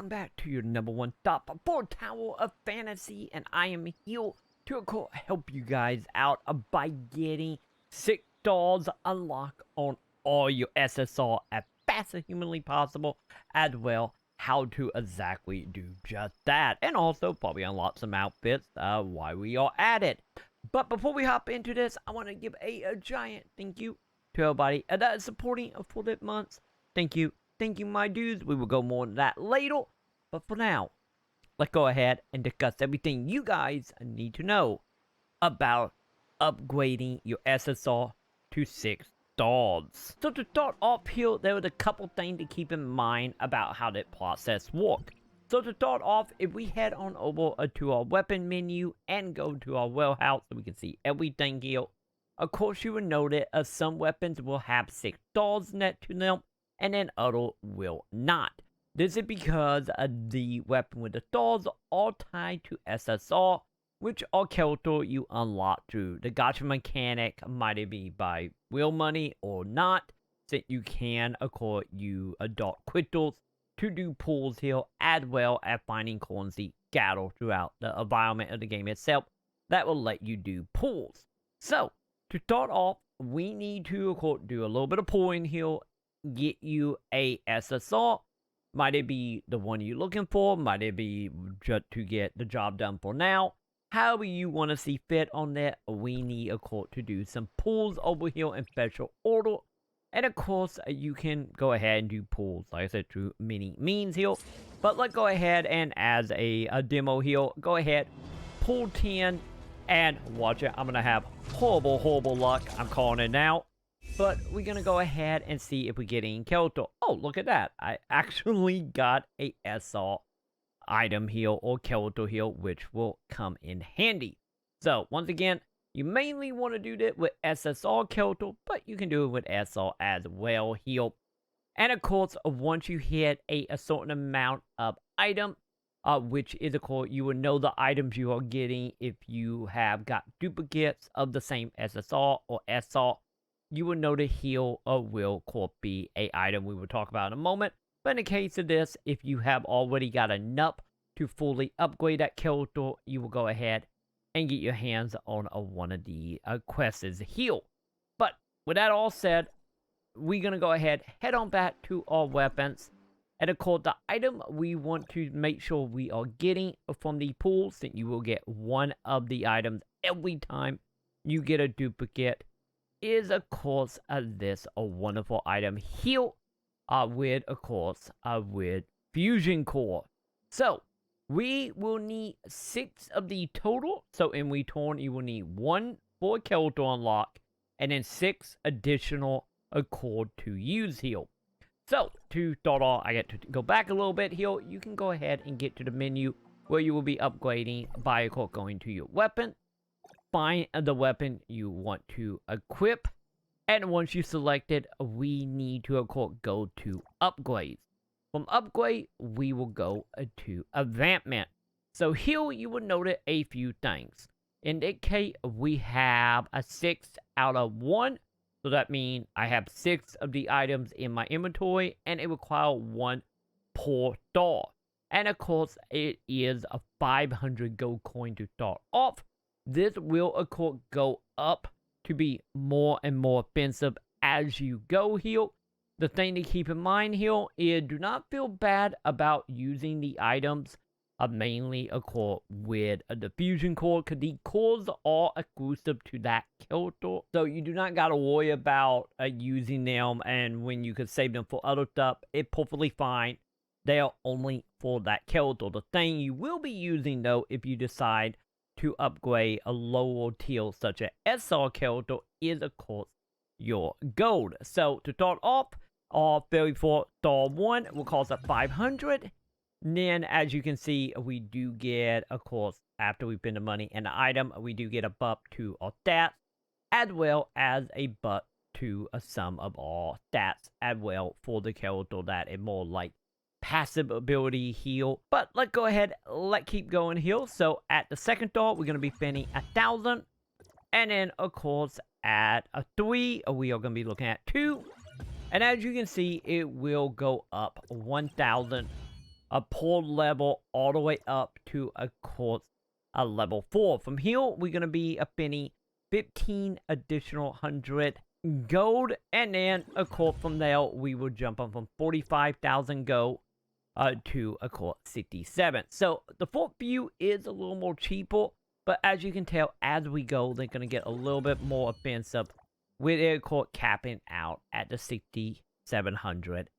welcome back to your #1 top 4 Tower of Fantasy, and I am here to of course help you guys out by getting $6 unlock on all your SSR as fast as humanly possible, as well how to exactly do just that, and also probably unlock some outfits while we are at it. But before we hop into this, I want to give a giant thank you to everybody that is supporting for this month. Thank you. Thank you, my dudes. We will go more on that later. But for now, let's go ahead and discuss everything you guys need to know about upgrading your SSR to $6. So to start off here, there was a couple things to keep in mind about how that process works. So to start off, if we head on over to our weapon menu and go to our warehouse so we can see everything here, of course you will notice some weapons will have $6 net to them, and then other will not. This is because the weapon with the stars are tied to SSR, which are character you unlock through the gacha mechanic, might it be by real money or not, since you can, of course, you adopt crystals to do pulls here, as well as finding currency scattered throughout the environment of the game itself that will let you do pulls. So, to start off, we need to, of course, do a little bit of pulling here, get you a SSR. Might it be the one you're looking for? Might it be just to get the job done for now? However you want to see fit on that, we need, of course, to do some pulls over here in special order. And of course, you can go ahead and do pulls, like I said, through many means here. But let's go ahead and, as a demo here, go ahead, pull 10, and watch it. I'm going to have horrible luck. I'm calling it now. But we're going to go ahead and see if we get any character. Oh, look at that. I actually got a SR item here or character here, which will come in handy. So, once again, you mainly want to do that with SSR character, but you can do it with SR as well here. And of course, once you hit a certain amount of item, which is, of course, you will know the items you are getting if you have got duplicates of the same SSR or SR. You will know that here will, of course, be a item we will talk about in a moment. But in the case of this, if you have already got enough to fully upgrade that character, you will go ahead and get your hands on one of the quests here. But with that all said, we're going to go ahead, head on back to our weapons. And of course, the item we want to make sure we are getting from the pools, that you will get one of the items every time you get a duplicate, is of course this wonderful item here with, of course, with Fusion Core. So, we will need 6 of the total. So, in return, you will need 1 for a character unlock, and then 6 additional core to use here. So, to start off, I get to go back a little bit here. You can go ahead and get to the menu where you will be upgrading by, of course, going to your weapon. Find the weapon you want to equip. And once you select it, we need to, of course, go to upgrades. From upgrade, we will go to advancement. So here you will notice a few things. In that case, we have a 6 out of 1. So that means I have 6 of the items in my inventory, and it requires 1 per star. And of course, it is a 500 gold coin to start off. This will, of course, go up to be more and more expensive as you go here. The thing to keep in mind here is do not feel bad about using the items, mainly, of course, with the Fusion Core, because the cores are exclusive to that character. So you do not got to worry about using them, and when you can save them for other stuff, it's perfectly fine. They are only for that character. The thing you will be using, though, if you decide to upgrade a lower tier such as SR character, is of course your gold. So to start off, our very first star 1 will cost us 500. Then as you can see, we do get, of course, after we spend the money and the item, we do get a buff to our stats, as well as a buff to some of our stats as well for the character that is more like passive ability heal. But let's go ahead, let's keep going here. So at the second star, we're going to be spending 1,000. And then, of course, at a 3, we are going to be looking at 2. And as you can see, it will go up 1,000 a pull level all the way up to, of course, a level 4. From here, we're going to be spending 15 additional 100 gold, and then, of course, from there, we will jump on from 45,000 gold to, of course, 67. So, the fourth view is a little more cheaper, but as you can tell, as we go, they're going to get a little bit more offensive with it, of course, capping out at the 6,700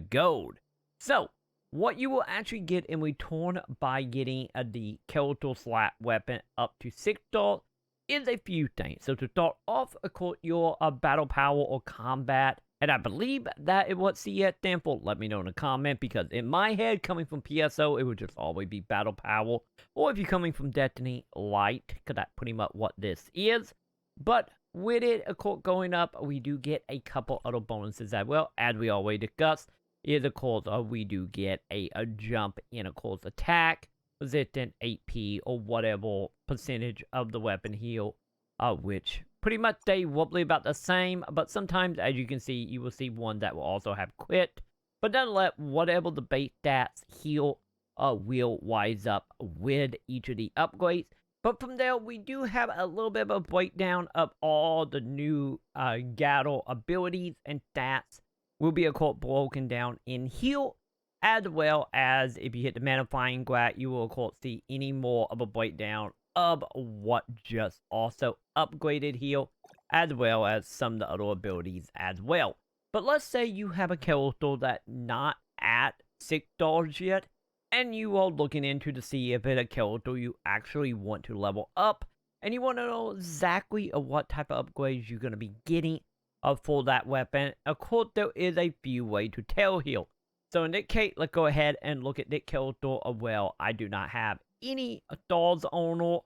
gold. So, what you will actually get in return by getting the Skeletal Slap weapon up to 6 stars is a few things. So to start off, of course, your battle power or combat, and I believe that is what CS stands for. Let me know in the comment, because in my head, coming from PSO, it would just always be battle power. Or if you're coming from Destiny, light, because that's pretty much what this is. But with it, of course, going up, we do get a couple other bonuses as well, as we already discussed. Is, of course, we do get a jump in, of course, attack, resistant, AP, or whatever percentage of the weapon heal, which pretty much stay roughly about the same, but sometimes, as you can see, you will see one that will also have quit. But nonetheless, whatever the base stats heal will rise up with each of the upgrades. But from there, we do have a little bit of a breakdown of all the new Gattle abilities and stats will be, of course, broken down in heal, as well as if you hit the magnifying glass, you will, of course, see any more of a breakdown of what just also upgraded heal, as well as some of the other abilities as well. But let's say you have a character that's not at 6 stars yet, and you are looking into to see if it's a character you actually want to level up, and you want to know exactly what type of upgrades you're going to be getting for that weapon. Of course, there is a few ways to tell here. So in this case, let's go ahead and look at this character. Well, I do not have any stars on her.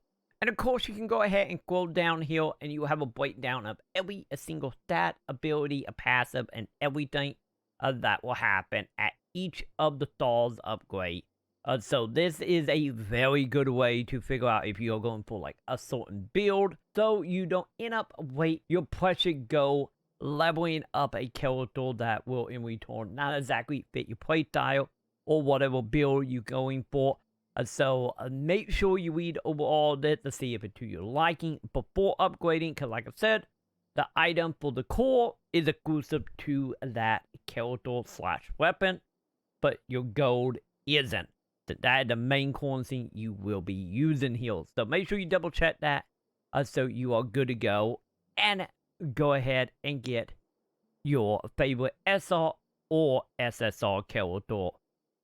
And of course, you can go ahead and scroll down here, and you will have a breakdown of every single stat, ability, a passive, and everything that will happen at each of the stars upgrade. So this is a very good way to figure out if you're going for like a certain build, so you don't end up wait your precious gold leveling up a character that will in return not exactly fit your playstyle or whatever build you're going for. So make sure you read over all this to see if it's to your liking before upgrading, because like I said, the item for the core is exclusive to that character / weapon, but your gold isn't. That is the main currency you will be using here. So make sure you double check that so you are good to go. And go ahead and get your favorite SR or SSR character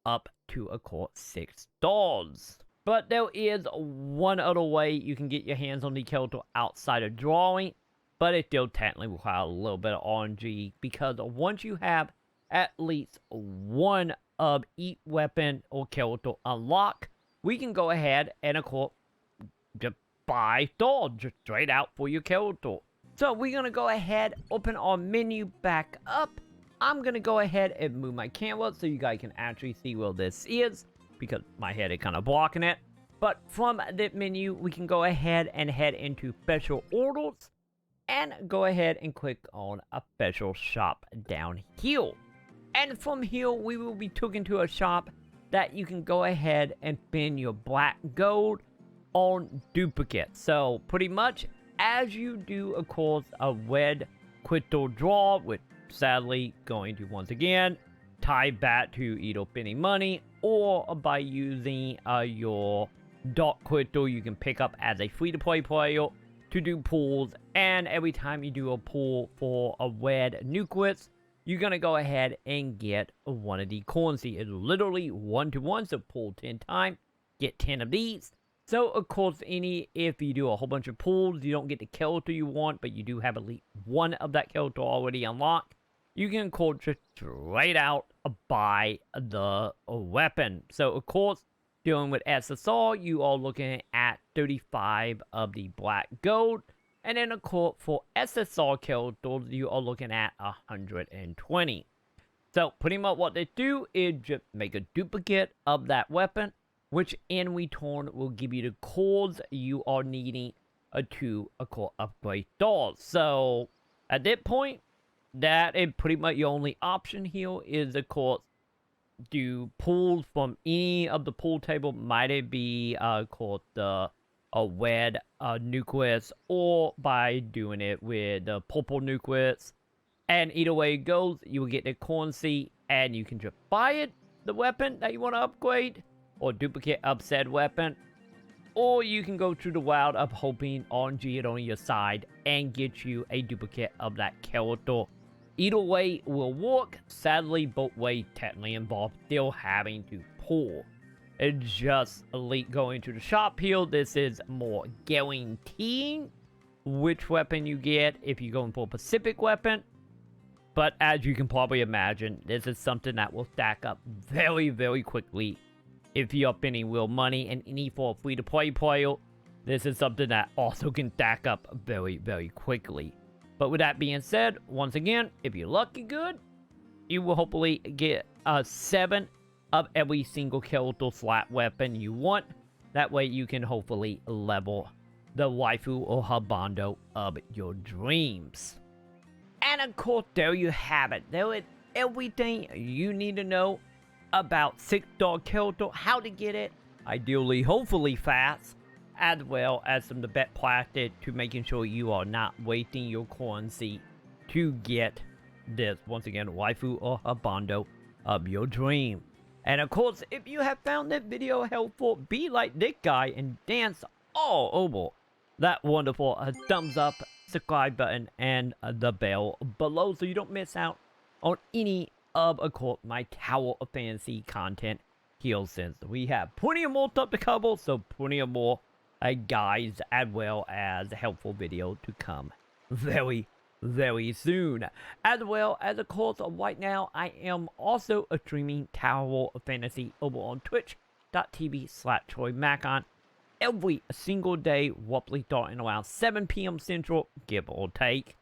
up to, of course, 6 stars. But there is one other way you can get your hands on the character outside of drawing, but it still technically requires a little bit of RNG, because once you have at least one of each weapon or character unlocked, we can go ahead and, of course, just buy stars just straight out for your character. So we're going to go ahead, open our menu back up. I'm going to go ahead and move my camera so you guys can actually see where this is, because my head is kind of blocking it. But from the menu, we can go ahead and head into special orders and go ahead and click on a special shop down here. And from here, we will be taken to a shop that you can go ahead and spend your black gold on duplicates. So pretty much, as you do, of course, a red crystal draw, which sadly going to once again tie back to either spending money or by using your dark crystal you can pick up as a free-to-play player to do pulls. And every time you do a pull for a red nucleus, you're gonna go ahead and get one of the currency. It's literally 1-to-1, so pull 10 times, get 10 of these. So, of course, if you do a whole bunch of pulls, you don't get the character you want, but you do have at least one of that character already unlocked, you can, of course, just straight out buy the weapon. So, of course, dealing with SSR, you are looking at 35 of the black gold. And then, of course, for SSR characters, you are looking at 120. So, pretty much what they do is just make a duplicate of that weapon, which in return will give you the cores you are needing to, of course, upgrade stars. So, at that point, that is pretty much your only option here is, of course, do pulls from any of the pool table. Might it be called the red nucleus, or by doing it with the purple nucleus. And either way it goes, you will get the currency, and you can just buy it, the weapon that you want to upgrade, or duplicate of said weapon. Or you can go through the wild of hoping RNG it on your side and get you a duplicate of that character. Either way will work. Sadly, both ways technically involve still having to pull. It's just elite going to the shop here. This is more guaranteeing which weapon you get if you're going for a specific weapon. But as you can probably imagine, this is something that will stack up very, very quickly. If you're spending real money and any for a free-to-play player, this is something that also can stack up very, very quickly. But with that being said, once again, if you're lucky good, you will hopefully get 7 of every single character slot weapon you want. That way you can hopefully level the waifu or husbando of your dreams. And of course, there you have it. There is everything you need to know about 6-star character, how to get it, ideally, hopefully fast, as well as some of the best practice to making sure you are not wasting your currency to get this, once again, waifu or husbando of your dream. And of course, if you have found this video helpful, be like this guy and dance all over that wonderful thumbs up, subscribe button, and the bell below so you don't miss out on any of course my Tower of Fantasy content here, since we have plenty of more stuff to cover, so plenty of more guides as well as helpful video to come very, very soon. As well as of course right now I am also streaming Tower of Fantasy over on twitch.tv/TroyMaconn every single day, roughly starting around 7 p.m. Central, give or take,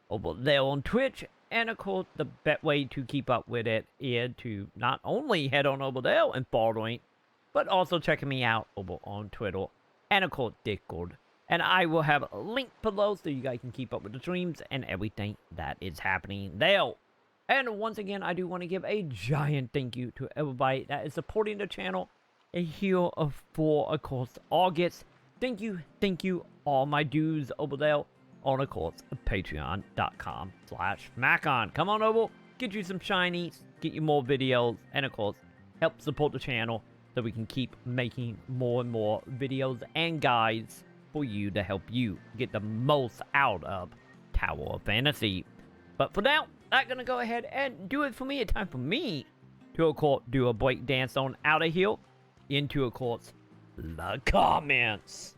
over there on Twitch. And of course, the best way to keep up with it is to not only head on over there and following, but also checking me out over on Twitter and of course Discord. And I will have a link below so you guys can keep up with the streams and everything that is happening there. And once again, I do want to give a giant thank you to everybody that is supporting the channel here for, of course, August. Thank you, all my dudes over there on, of course, patreon.com/Maconn. Come on over, get you some shinies, get you more videos, and of course, help support the channel so we can keep making more and more videos and guides for you to help you get the most out of Tower of Fantasy. But for now, I'm gonna go ahead and do it for me. It's time for me to, of course, do a break dance on out of here into, of course, the comments.